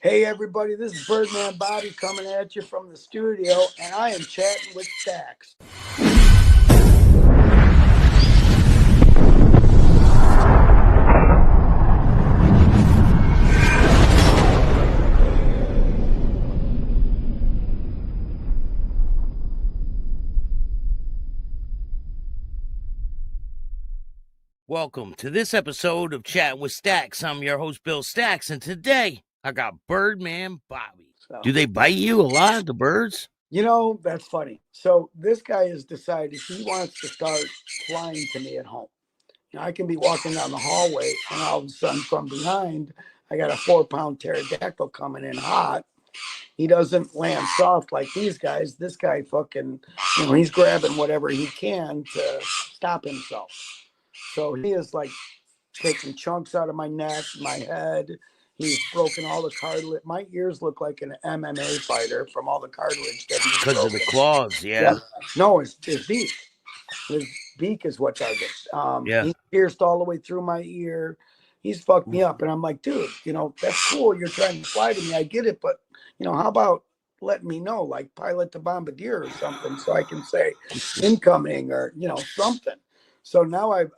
Hey everybody, this is Birdman Bobby coming at you from the studio, and I am chatting with Staxx. Welcome to this episode of Chatting with Staxx. I'm your host, Bill Staxx, and today I got Birdman Bobby. So, Do they bite you a lot, the birds? you know, that's funny. So this guy has decided he wants to start flying to me at home. You know, I can be walking down the hallway, and all of a sudden from behind, I got a 4-pound pterodactyl coming in hot. He doesn't land soft like these guys. This guy fucking, he's grabbing whatever he can to stop himself. So he is like taking chunks out of my neck, my head. He's broken all the cartilage. My ears look like an MMA fighter from all the cartilage that he's Because of the claws, yeah. Yep. No, his beak. His beak is what does it. He pierced all the way through my ear. He's fucked me up. And I'm like, dude, that's cool. You're trying to fly to me. I get it. But, how about letting me know, like pilot the bombardier or something, so I can say incoming or, something. So now I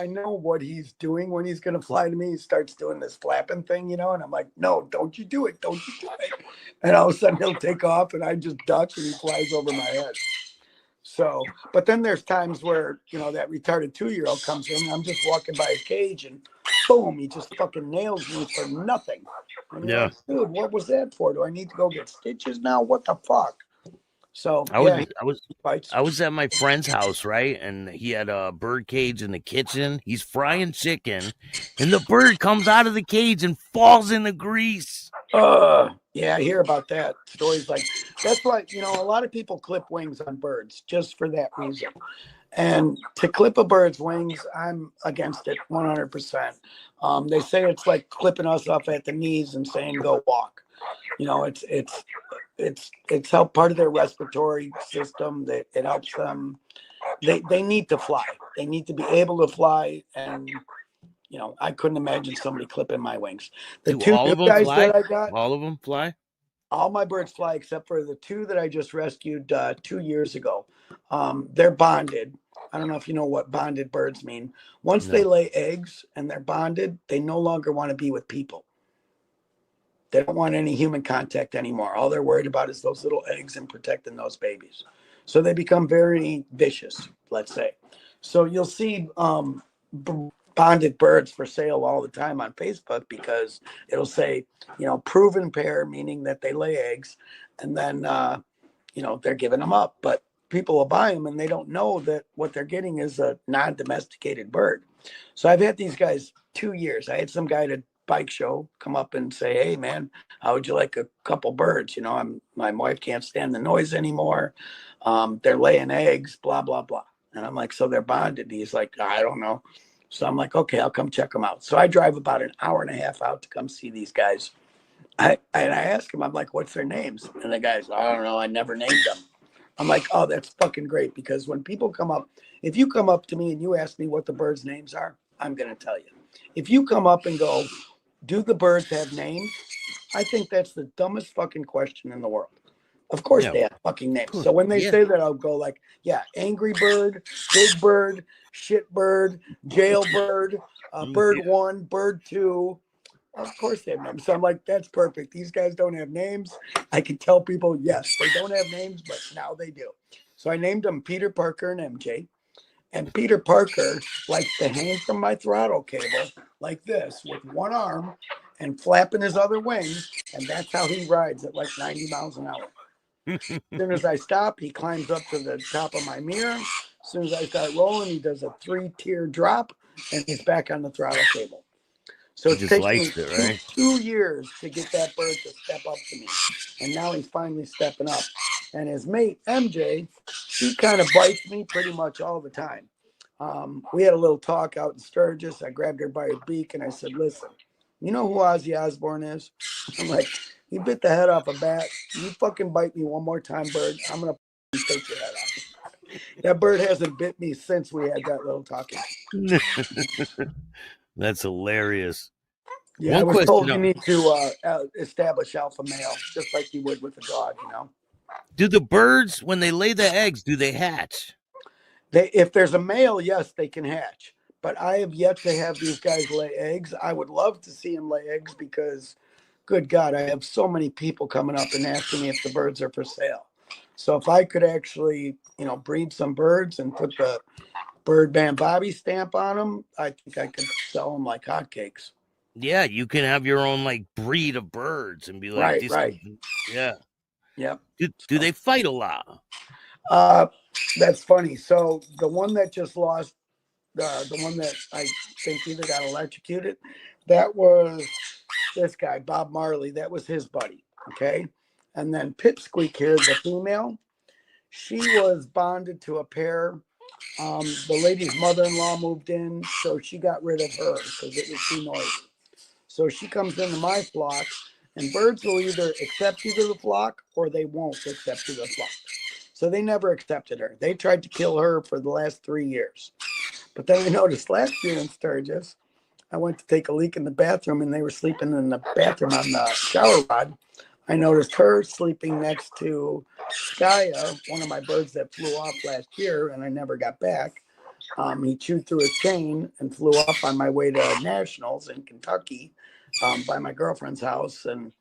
know what he's doing when he's going to fly to me. He starts doing this flapping thing, and I'm like, no, don't you do it. Don't you do it. And all of a sudden he'll take off and I just duck and he flies over my head. So, but then there's times where, that retarded 2-year-old comes in and I'm just walking by a cage and boom, he just fucking nails me for nothing. And you're like, dude, what was that for? Do I need to go get stitches now? What the fuck? So I was at my friend's house, right? And he had a bird cage in the kitchen. He's frying chicken, and the bird comes out of the cage and falls in the grease. Yeah, I hear about that. Stories like that's why, a lot of people clip wings on birds just for that reason. And to clip a bird's wings, I'm against it 100%. They say it's like clipping us off at the knees and saying, go walk. It's helped part of their respiratory system. That it helps them. They need to fly. They need to be able to fly. And I couldn't imagine somebody clipping my wings. The two guys that I got, all of them fly. All my birds fly except for the 2 that I just rescued 2 years ago. They're bonded. I don't know if you know what bonded birds mean. Once they lay eggs and they're bonded, they no longer want to be with people. They don't want any human contact anymore. All they're worried about is those little eggs and protecting those babies. So they become very vicious, let's say. So you'll see bonded birds for sale all the time on Facebook because it'll say, proven pair, meaning that they lay eggs, and then, they're giving them up. But people will buy them and they don't know that what they're getting is a non-domesticated bird. So I've had these guys 2 years. I had some guy at a bike show come up and say, hey man, how would you like a couple birds? My wife can't stand the noise anymore. They're laying eggs, blah, blah, blah. And I'm like, so they're bonded. He's like, I don't know. So I'm like, okay, I'll come check them out. So I drive about an hour and a half out to come see these guys. And I ask him, I'm like, what's their names? And the guy's, I don't know, I never named them. I'm like, oh, that's fucking great. Because when people come up, if you come up to me and you ask me what the birds' names are, I'm going to tell you. If you come up and go, do the birds have names? I think that's the dumbest fucking question in the world. Of course they have fucking names. So when they say that, I'll go like, yeah, angry bird, big bird, shit bird, jailbird, bird 1, bird 2. Of course they have names. So I'm like, that's perfect. These guys don't have names. I can tell people, yes, they don't have names, but now they do. So I named them Peter, Parker, and MJ. And Peter Parker likes to hang from my throttle cable like this with one arm and flapping his other wings. And that's how he rides at like 90 miles an hour. As soon as I stop, he climbs up to the top of my mirror. As soon as I start rolling, he does a 3-tier drop and he's back on the throttle cable. So it's taken me 2 years to get that bird to step up to me. And now he's finally stepping up. And his mate, MJ, she kind of bites me pretty much all the time. We had a little talk out in Sturgis. I grabbed her by her beak and I said, listen, you know who Ozzy Osbourne is? I'm like, he bit the head off a bat. You fucking bite me one more time, bird. I'm going to take your head off. That bird hasn't bit me since we had that little talking. That's hilarious. Yeah, I One was told question: you need to establish alpha male, just like you would with a dog. do the birds, when they lay the eggs, do they hatch? If there's a male, yes, they can hatch. But I have yet to have these guys lay eggs. I would love to see them lay eggs because, good God, I have so many people coming up and asking me if the birds are for sale. So if I could actually, breed some birds and put the Birdman Bobby stamp on them, I think I could sell them like hotcakes. Yeah, you can have your own like breed of birds and be like, Right, this is, right. yeah. Yep. Do they fight a lot? Uh, that's funny. So the one that just lost, the one that I think either got electrocuted, that was this guy, Bob Marley. That was his buddy. Okay. And then Pipsqueak here, the female, she was bonded to a pair. The lady's mother-in-law moved in, so she got rid of her because it was too noisy. So she comes into my flock, and birds will either accept you to the flock or they won't accept you to the flock. So they never accepted her. They tried to kill her for the last 3 years. But then I noticed last year in Sturgis, I went to take a leak in the bathroom and they were sleeping in the bathroom on the shower rod. I noticed her sleeping next to Skya, one of my birds that flew off last year and I never got back. He chewed through his chain and flew off on my way to Nationals in Kentucky by my girlfriend's house. And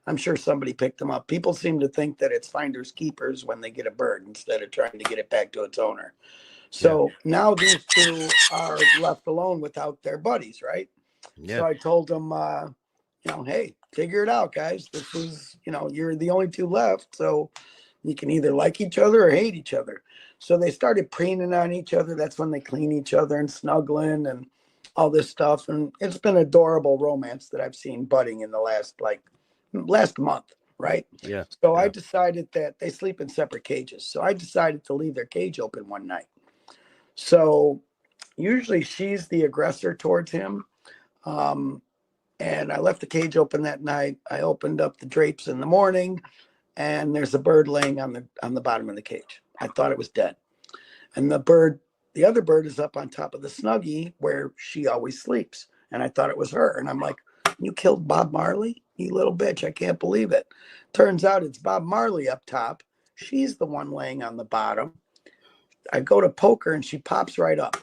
I'm sure somebody picked him up. People seem to think that it's finders keepers when they get a bird instead of trying to get it back to its owner. So now these two are left alone without their buddies, right? Yeah. So I told them, hey, figure it out, guys. This is, you're the only two left. So you can either like each other or hate each other. So they started preening on each other. That's when they clean each other and snuggling and all this stuff. And it's been adorable romance that I've seen budding in the last month, right? Yeah. So I decided that they sleep in separate cages. So I decided to leave their cage open one night. So usually she's the aggressor towards him. And I left the cage open that night. I opened up the drapes in the morning and there's a bird laying on the bottom of the cage. I thought it was dead. And the other bird is up on top of the Snuggie where she always sleeps. And I thought it was her. And I'm like, you killed Bob Marley? You little bitch. I can't believe it. Turns out it's Bob Marley up top. She's the one laying on the bottom. I go to poke her and she pops right up.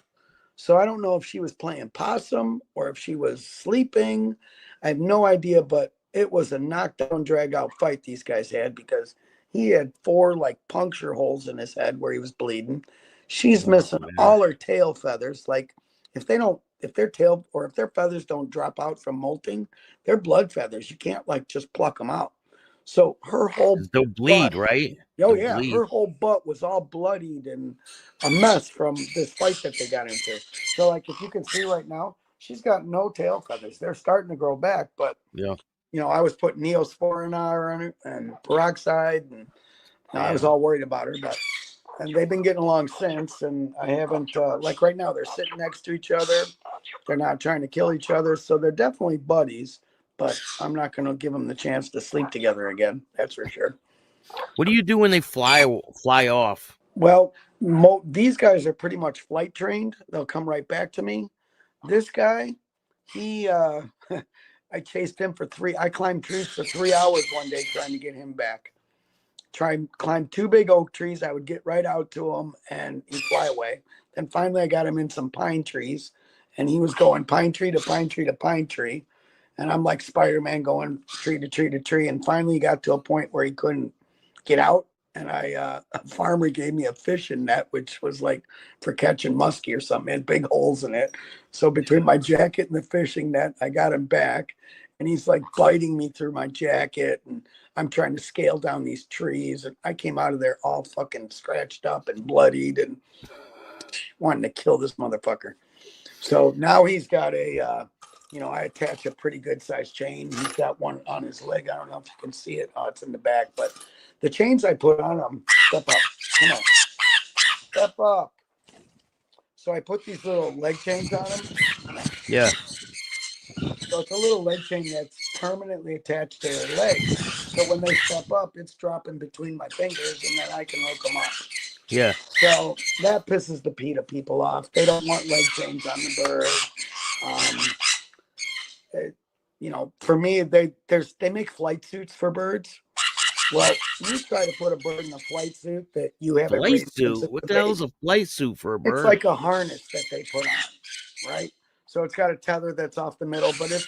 So I don't know if she was playing possum or if she was sleeping. I have no idea, but it was a knockdown, drag out fight these guys had because he had 4 like puncture holes in his head where he was bleeding. She's missing all her tail feathers. Like if their tail or if their feathers don't drop out from molting, they're blood feathers. You can't like just pluck them out. So her whole they'll bleed, right? Oh They'll yeah, bleed. her whole butt was all bloodied and a mess from this fight that they got into. So like if you can see right now, she's got no tail feathers. They're starting to grow back, but I was putting Neosporin on her and peroxide, and I was all worried about her. But and they've been getting along since, and I haven't like right now they're sitting next to each other. They're not trying to kill each other, so they're definitely buddies. But I'm not going to give them the chance to sleep together again. That's for sure. What do you do when they fly off? Well, these guys are pretty much flight trained. They'll come right back to me. This guy, he, I chased him I climbed trees for 3 hours one day trying to get him back. Climb 2 big oak trees. I would get right out to him and he'd fly away. Then finally I got him in some pine trees and he was going pine tree to pine tree to pine tree. And I'm like Spider-Man going tree to tree to tree. And finally he got to a point where he couldn't get out. And a farmer gave me a fishing net, which was like for catching muskie or something. It had big holes in it. So between my jacket and the fishing net, I got him back. And he's like biting me through my jacket. And I'm trying to scale down these trees. And I came out of there all fucking scratched up and bloodied and wanting to kill this motherfucker. So now he's got I attach a pretty good sized chain. He's got one on his leg. I don't know if you can see it. Oh, it's in the back. But the chains I put on him, step up. Come on. Step up. So I put these little leg chains on him. Yeah. So it's a little leg chain that's permanently attached to their legs. So when they step up, it's dropping between my fingers and then I can hook them up. Yeah. So that pisses the PETA people off. They don't want leg chains on the bird. for me, they make flight suits for birds. Well, you try to put a bird in a flight suit that you haven't Flight raised since suit? it's What a the hell is baby. a flight suit for a bird? It's like a harness that they put on, right? So it's got a tether that's off the middle, but it's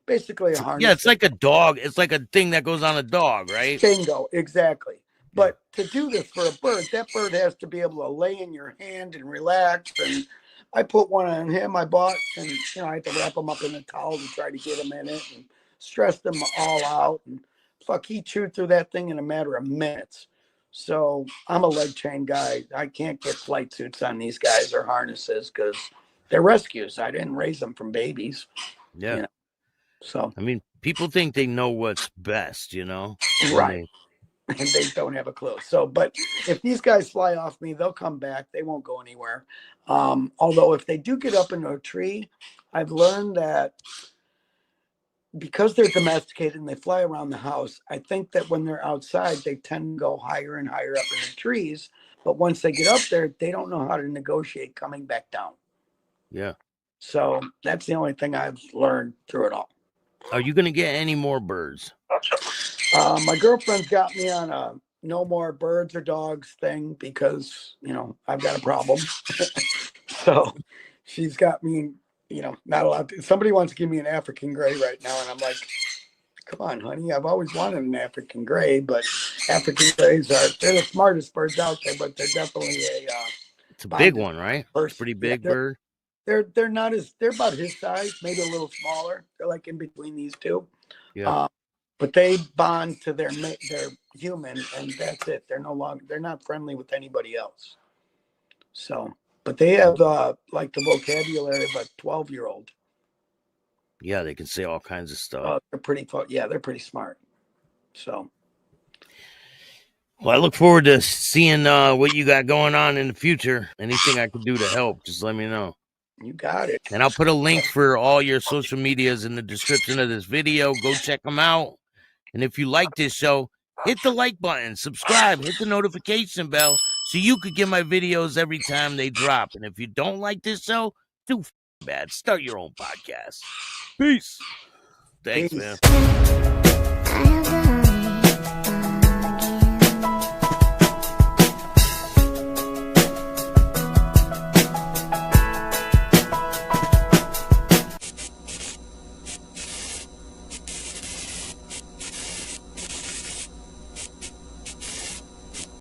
basically a harness. Yeah, it's like a dog. It's like a thing that goes on a dog, right? Bingo, exactly. But to do this for a bird, that bird has to be able to lay in your hand and relax. And I put one on him. I bought, and I had to wrap him up in a towel to try to get him in it and stress them all out. And fuck, he chewed through that thing in a matter of minutes. So I'm a leg chain guy. I can't get flight suits on these guys or harnesses because they're rescues. I didn't raise them from babies. Yeah. So I mean, people think they know what's best, right. And they don't have a clue. So, but if these guys fly off me, they'll come back. They won't go anywhere. Although if they do get up into a tree, I've learned that because they're domesticated and they fly around the house, I think that when they're outside, they tend to go higher and higher up in the trees. But once they get up there, they don't know how to negotiate coming back down. Yeah. So that's the only thing I've learned through it all. Are you going to get any more birds? My girlfriend's got me on a no more birds or dogs thing because, I've got a problem. So she's got me, not allowed to. Somebody wants to give me an African gray right now. And I'm like, come on, honey. I've always wanted an African gray, but African grays they're the smartest birds out there, but they're definitely it's a big one, right? It's a pretty big bird. They're they're about his size, maybe a little smaller. They're like in between these two. Yeah. But they bond to their human, and that's it. They're not friendly with anybody else. So, but they have like the vocabulary of a 12-year-old. Yeah, they can say all kinds of stuff. They're pretty they're pretty smart. So, well, I look forward to seeing what you got going on in the future. Anything I can do to help, just let me know. You got it. And I'll put a link for all your social medias in the description of this video. Go check them out. And if you like this show, hit the like button, subscribe, hit the notification bell so you could get my videos every time they drop. And if you don't like this show, too bad. Start your own podcast. Peace. Thanks, man.